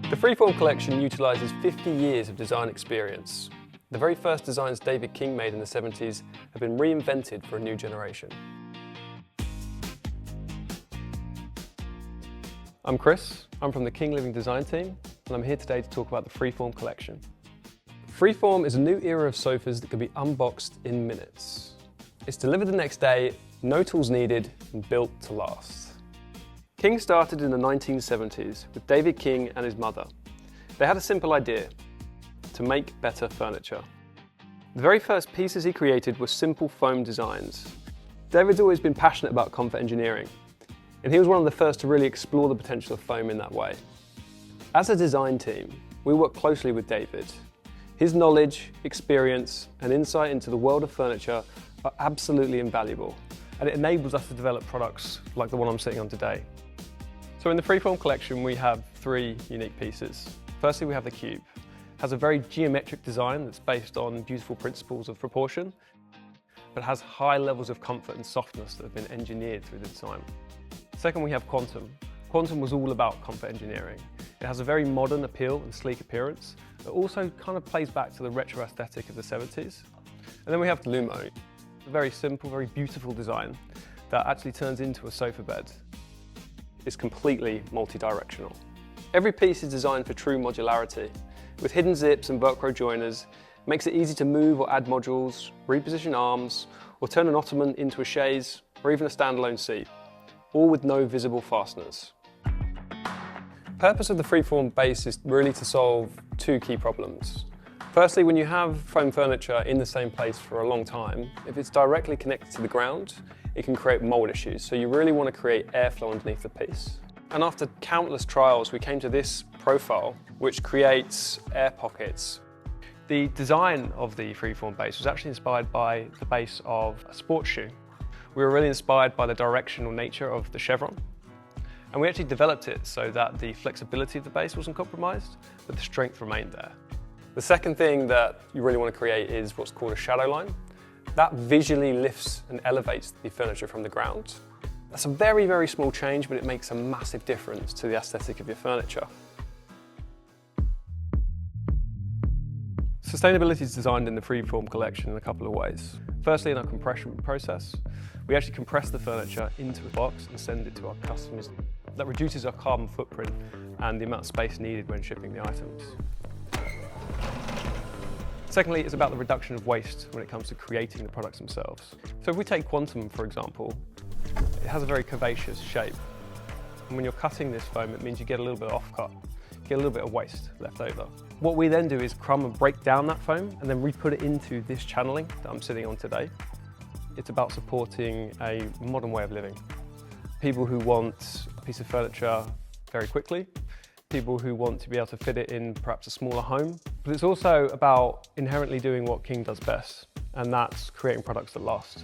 The FreeForm Collection utilises 50 years of design experience. The very first designs David King made in the 70s have been reinvented for a new generation. I'm Chris, I'm from the King Living Design team, and I'm here today to talk about the FreeForm Collection. FreeForm is a new era of sofas that can be unboxed in minutes. It's delivered the next day, no tools needed, and built to last. King started in the 1970s with David King and his mother. They had a simple idea: to make better furniture. The very first pieces he created were simple foam designs. David's always been passionate about comfort engineering, and he was one of the first to really explore the potential of foam in that way. As a design team, we work closely with David. His knowledge, experience, and insight into the world of furniture are absolutely invaluable, and it enables us to develop products like the one I'm sitting on today. So in the FreeForm Collection, we have three unique pieces. Firstly, we have the Kube. It has a very geometric design that's based on beautiful principles of proportion, but has high levels of comfort and softness that have been engineered through the design. Second, we have Quantum. Quantum was all about comfort engineering. It has a very modern appeal and sleek appearance. It also kind of plays back to the retro aesthetic of the 70s. And then we have Lumo, a very simple, very beautiful design that actually turns into a sofa bed. It's completely multi-directional. Every piece is designed for true modularity. With hidden zips and velcro joiners, it makes it easy to move or add modules, reposition arms, or turn an ottoman into a chaise, or even a standalone seat, all with no visible fasteners. The purpose of the FreeForm base is really to solve two key problems. Firstly, when you have foam furniture in the same place for a long time, if it's directly connected to the ground, it can create mold issues, so you really want to create airflow underneath the piece. And after countless trials, we came to this profile, which creates air pockets. The design of the FreeForm base was actually inspired by the base of a sports shoe. We were really inspired by the directional nature of the chevron, and we actually developed it so that the flexibility of the base wasn't compromised, but the strength remained there. The second thing that you really want to create is what's called a shadow line. That visually lifts and elevates the furniture from the ground. That's a very, very small change, but it makes a massive difference to the aesthetic of your furniture. Sustainability is designed in the FreeForm Collection in a couple of ways. Firstly, in our compression process, we actually compress the furniture into a box and send it to our customers. That reduces our carbon footprint and the amount of space needed when shipping the items. Secondly, it's about the reduction of waste when it comes to creating the products themselves. So if we take Quantum, for example, it has a very curvaceous shape. And when you're cutting this foam, it means you get a little bit of offcut, get a little bit of waste left over. What we then do is crumb and break down that foam and then re-put it into this channeling that I'm sitting on today. It's about supporting a modern way of living. People who want a piece of furniture very quickly, people who want to be able to fit it in perhaps a smaller home, but it's also about inherently doing what King does best, and that's creating products that last.